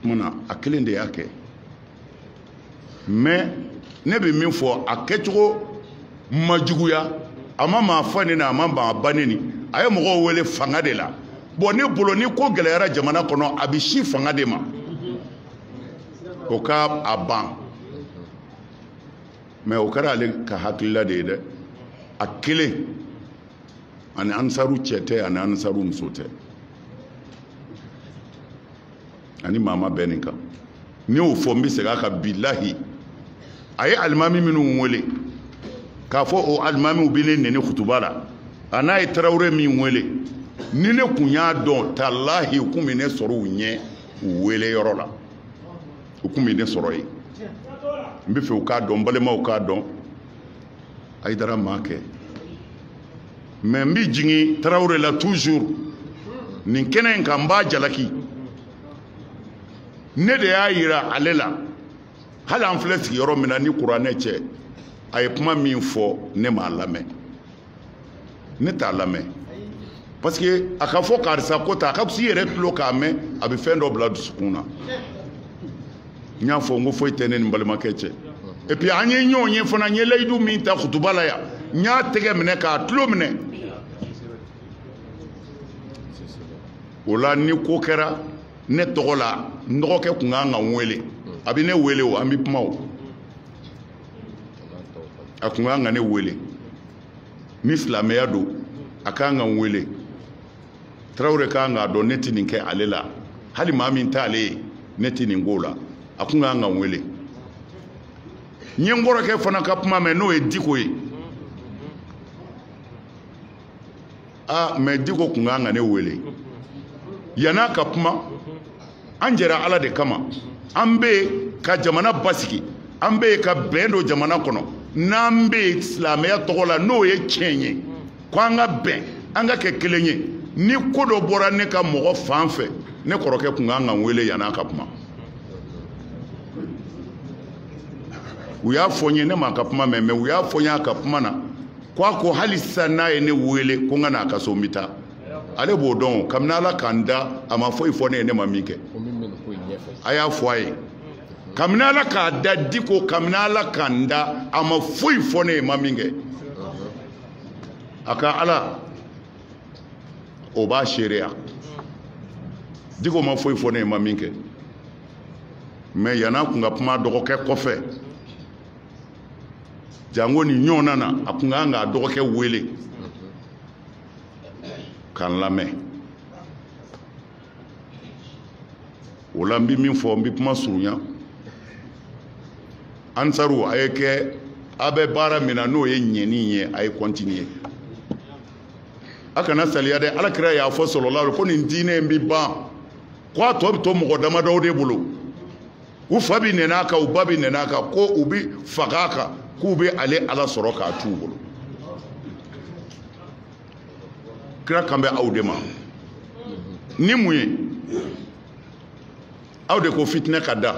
munna a kelen de y'a kɛ mais ne bɛ min fɔ a kɛcogo ma juguya a ma maa fa ne na a ma maa ba ne ni a ye mɔgɔw wele fanga de la bon ne bolo ni ko gɛlɛyara jamana kɔnɔ a bɛ si fanga de ma o ka a ban mais o kɛra ale ka hakilila de ye dɛ a kelen ani ansaru cɛ tɛ ani ansaru muso tɛ ani maa ma bɛn nin kan ni y'o fɔ n bɛ segin a kan bilahi a ye alimami minnu wele k'a fɔ o alimamiw bɛ ne nɛni kutuba la a n'a ye tarawele min wele ni ne kun y'a dɔn talahi u kun bɛ ne sɔrɔ u ɲɛ u wele yɔrɔ la u kun bɛ ne sɔrɔ yen n bɛ fɛ u k'a dɔn n balimaw k'a dɔn Ayidara m'a kɛ mais n bɛ jigin tarawele la toujours nin kɛnɛ in kan n b'a jalaki ne de y'a yira ale la hali an filɛ sigiyɔrɔ min na ni kuranɛ cɛ a ye kuma min fɔ ne m'a lamɛn ne t'a lamɛn parce que a ka fɔ karisa ko ta a ka fisi yɛrɛ tulo k'a mɛn a bɛ fɛn dɔ bila dusukun na n y'a fɔ n ko foyi tɛ ne ni balimakɛ cɛ et puis an ye ɲɔgɔn ye fana n ye layidu min ta kutuba la yan n y'a tɛgɛ minɛ k'a tulo minɛ o la ni ko kɛra ne tɔgɔ la n dɔgɔkɛ tun kan ka n wele a bɛ ne wele o an bɛ kuma o a tun kan ka ne wele ni silamɛya don a kan ka n wele Tarawele kan k'a dɔn ne tɛ nin kɛ ale la hali maa min t'ale ye ne tɛ nin k'o la a tun kan ka n wele n ye n kɔrɔkɛ fana ka kuma mɛn n'o ye Diko ye mais Diko tun kan ka ne wele yan'a ka kuma an jɛra Ala de kama an bɛ yen ka jamana basigi an bɛ yen ka bɛn don jamana kɔnɔ n'an bɛ yen silamɛya tɔgɔ la n'o ye tiɲɛ ye ko an ka bɛn an ka kɛ kelen ye ni ko dɔ bɔra ne ka mɔgɔ fan fɛ ne kɔrɔkɛ tun kan ka n wele yan'a ka kuma u y'a fɔ n ye ne ma ka kuma mɛn mais u y'a fɔ n ye a ka kuma na ko hali sisan n'a ye ne wele ko n ka n'a ka so n bɛ taa ale b'o dɔn kabini Ala k'an da a ma foyi fɔ ne ye ne ma min kɛ a y'a fɔ a ye kabini Ala k'a da Diko kabini Ala k'an da a ma foyi fɔ ne ye ma min kɛ a ka Ala o b'a seereya Diko ma foyi fɔ ne ye ma min kɛ mais yan'a kun ka kuma dɔgɔkɛ kɔfɛ jango ni ɲɔgɔn na a kun kan k'a dɔgɔkɛ wele k'an lamɛn o la n bɛ min fɔ n bɛ kuma surunya Ansaru a ye kɛ a bɛ baara min na n'o ye ɲɛni ye a ye continuer a kana saliya dɛ Alakira y'a fɔ sallallahu ko nin diinɛ in bɛ ban ko a tɔ bɛ to mɔgɔ damadɔ de bolo u fa bɛ nɛnɛ a kan u ba bɛ nɛnɛ a kan ko u bɛ faga a kan k'u bɛ ale Ala sɔrɔ k'a t'u bolo kira kan bɛ aw de ma ni mun ye aw de ko fitinɛ ka da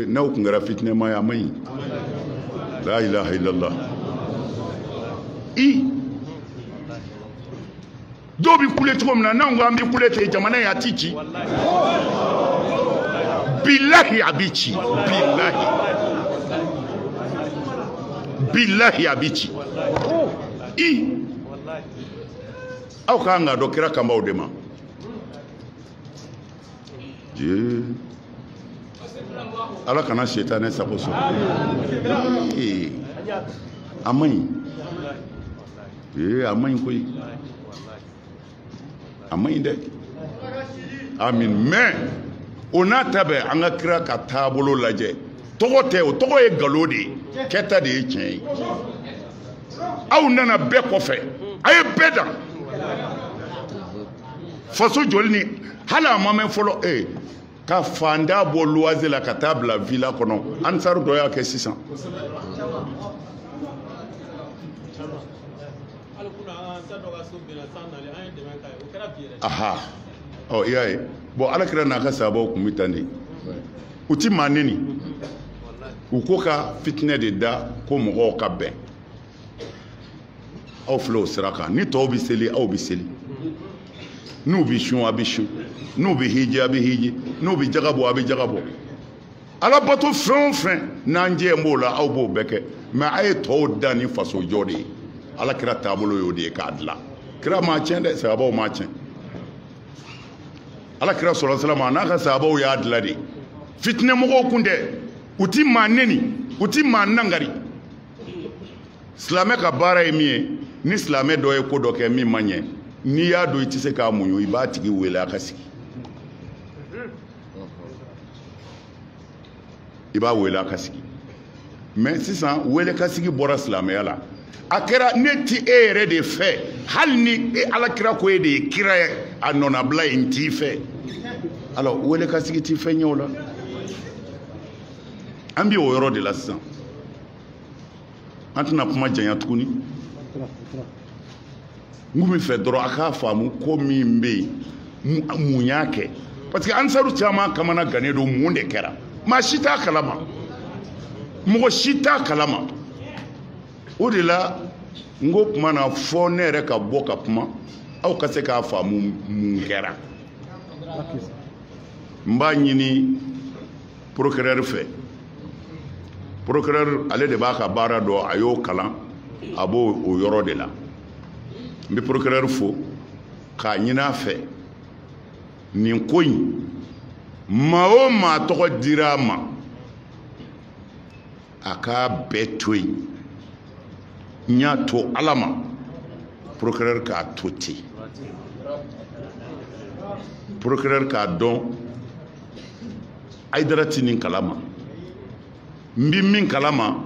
n'aw kun kɛra fitinɛma ye a man ɲi la ilaha illallah dɔw bɛ kule cogo min na n'anw ko an bɛ kule ten jamana in a ti ci bilahi a bɛ ci bilahi a bɛ ci aw k'an ka dɔn kira kan b'aw de ma Ala kana setanɛ sago sɔrɔ a man ɲi a man ɲi koyi a man ɲi dɛ amin mais o n'a ta bɛɛ an ka kira ka taabolo lajɛ tɔgɔ tɛ o tɔgɔ ye nkalon de ye kɛta de ye tiɲɛ ye aw nana bɛɛ kɔfɛ a ye bɛɛ dan faso joli ni hali a ma mɛn fɔlɔ ka fanda bɔ luwaze la ka taa bila villa kɔnɔ Ansaru dɔ y'a kɛ sisan aha i y'a ye bon Alakira n'a ka sahabaw kun bɛ tan de u ti maa neni u ko ka fitinɛ de da ko mɔgɔw ka bɛn aw filɛ o sira kan ni tɔw bɛ seli aw bɛ seli n'u bɛ sun a bɛ sun n'u bɛ hiji a bɛ hiji n'u bɛ jaga bɔ a bɛ jaga bɔ Ala bato fɛn o fɛn n'an jɛ b'o la aw b'o bɛɛ kɛ mais a ye tɔw da ni faso jɔ de ye Alakira taabolo y'o de ye k'a dilan kira ma tiɲɛ dɛ sahabaw ma tiɲɛ Alakira sallallahu alaihi wasallam a n'a ka sahabaw y'a dilan de fitinɛmɔgɔw kun tɛ u ti maa neni u ti maa nangari silamɛ ka baara ye min ye ni silamɛ dɔ ye ko dɔ kɛ min man ɲɛ n'i y'a dɔn i tɛ se k'a muɲu i b'a tigi wele a ka sigi i b'a wele a ka sigi mais sisan wele ka sigi bɔra silamɛya la a kɛra ne ti e yɛrɛ de fɛ hali ni Alakira ko e de ye kira ye a nɔnabila ye n t'i fɛ alors wele ka sigi t'i fɛn ye o la an bɛ o yɔrɔ de la sisan an tɛna kuma janya tuguni n kun bɛ fɛ dɔrɔn a k'a faamu ko min bɛ yen mun y'a kɛ parce que Ansaru caman kamana gannen don mun de kɛra maa si t'a kalama mɔgɔ si t'a kalama o de la ngo kuma na fo ne yɛrɛ ka bɔ ka kuma aw ka se k'a faamu mun kɛra n b'a ɲini procureur fɛ procureur ale de b'a ka baara dɔn a y'o kalan a b'o o yɔrɔ de la n bɛ procureur fo k'a ɲini a fɛ nin ko in maa o maa tɔgɔ dira a ma a k'a bɛɛ to yen n y'a to ala ma procureur k'a to ten procureur k'a dɔn Aidara ti nin kalama n bi min kalama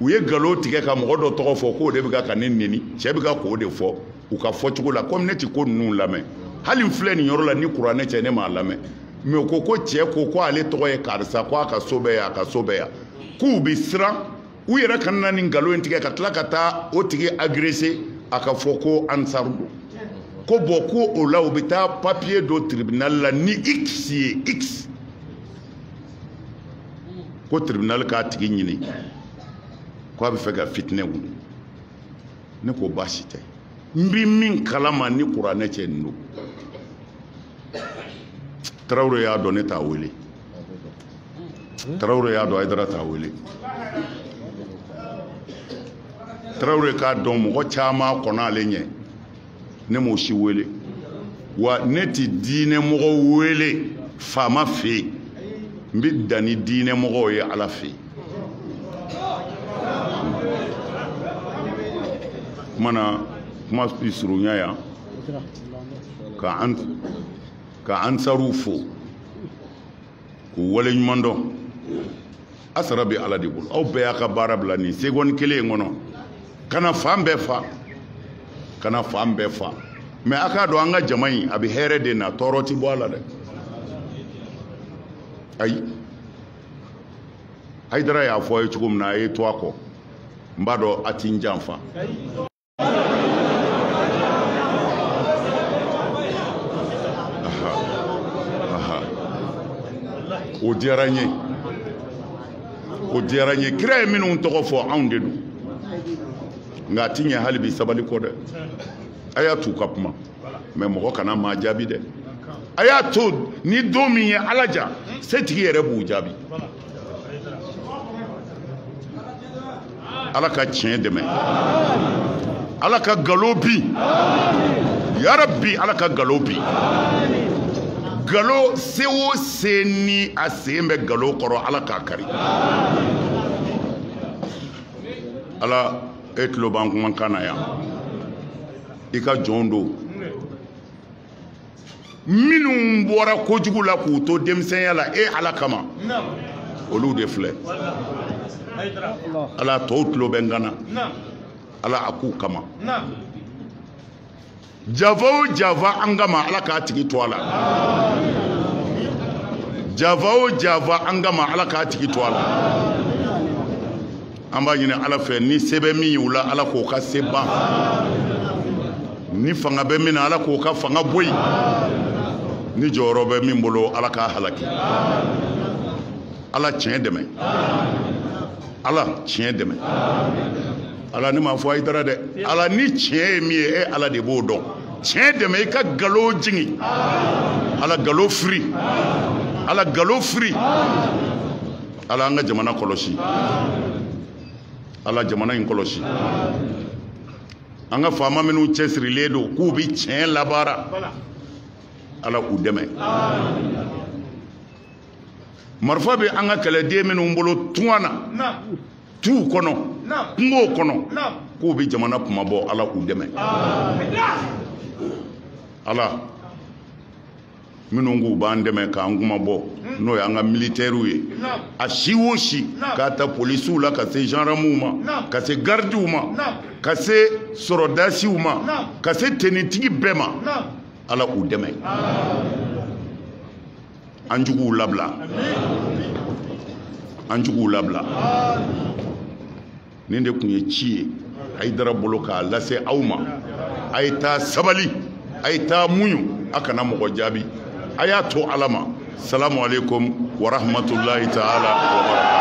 u ye nkalon tigɛ ka mɔgɔ dɔ tɔgɔ fɔ k'o de bɛ ka ne neni cɛ bɛ ka k'o de fɔ u ka fɔcogo la komi ne ti ko ninnu lamɛn hali n filɛ nin yɔrɔ la ni kuranɛ cɛ ne m'a lamɛn mais u ko cɛ ko ale tɔgɔ ye karisa ko a ka so bɛ yan a ka so bɛ yan k'u bɛ siran u yɛrɛ ka na nin nkalon tigɛ ka tila ka taa o tigi agresser a ka fɔ ko ansaru don ko bɔn ko o la u bɛ taa papier do tribunal la ni x ye x ko tribunal k'a tigi ɲini ko a bɛ fɛ ka fitinɛ wuli ne ko baasi tɛ n bɛ min kalama ni kuranɛ cɛ nin don Tarawele y'a dɔn ne t'a wele Tarawele y'a dɔn Aidara t'a wele Tarawele k'a dɔn mɔgɔ caman kɔnɔ ale ɲɛ ne m'o si wele wa ne ti diinɛ mɔgɔ wele faama fɛ yen n bɛ dan ni diinɛ mɔgɔw ye ala fɛ yen kuma surunya yan ka ansaru fo k'u wale ɲuman dɔn a sara bɛ ala de bolo aw bɛɛ y'a ka baara bila nin seconde kelen in kɔnɔ kana fan bɛɛ fa kana fan bɛɛ fa mais a k'a dɔn an ka jama in a bɛ hɛrɛ de na tɔɔrɔ ti bɔ a la dɛ ayi Aidara y'a fɔ a ye cogo min na a ye to a kɔ n b'a dɔn a ti n janfa o diyara n ye o diyara n ye kira ye minnu tɔgɔ fɔ anw de don nka a ti ɲɛ hali bi sabali kɔ dɛ a y'a t'u ka kuma mais mɔgɔ kana maa jaabi dɛ a y'a to ni don min ye ala ja setigi yɛrɛ b'u jaabi ala ka tiɲɛ dɛmɛ ala ka nkalon bi yarabi ala ka nkalon bi nkalon se o se ni a sen bɛ nkalon kɔrɔ ala k'a kari ala e tulo b'an kumakan na yan i ka jɔn don minnu bɔra kojugu la k'u to denmisɛnya la e ala kama olu de filɛ ala tɔw tulo bɛ n kana ala a k'u kama jafa o jafa an kama ala k'a tigi to a la jafa o jafa an kama ala k'a tigi to a la an b'a ɲini ala fɛ ni se bɛ min y'u la ala k'o ka se ban ni fanga bɛ min na ala k'o ka fanga bɔ yen ni jɔyɔrɔ bɛ min bolo ala k'a halaki ala tiɲɛ dɛmɛ ala tiɲɛ dɛmɛ ala ne m'a fɔ Aidara dɛ ala ni tiɲɛ ye min ye e ala de b'o dɔn tiɲɛ dɛmɛ i ka nkalon jigin ala nkalon firi ala nkalon firi ala an ka jamana kɔlɔsi ala jamana in kɔlɔsi an ka faama minnu cɛsirilen don k'u bɛ tiɲɛ labaara ala k'u dɛmɛ marifa bɛ an ka kɛlɛden minnu bolo tunga na tuw kɔnɔ kungow kɔnɔ k'u bɛ jamana kumabɔ ala k'u dɛmɛ ala minnu k'u b'an dɛmɛ k'an kumabɔ n'o ye an ka militaires ye a si o si k'a ta polisiw la ka se gendarmew ma ka se gardiw ma ka se sɔrɔdasiw ma ka se tenitigi bɛɛ ma ala k'u dɛmɛ an juguw labila an juguw labila nin de tun ye ci ye Aidara bolo k'a lase aw ma a ye taa sabali a ye taa muɲu a kana mɔgɔ jaabi a y'a to ala ma salamu alaikum wa rahmatulahi ta'ala wa barakatuh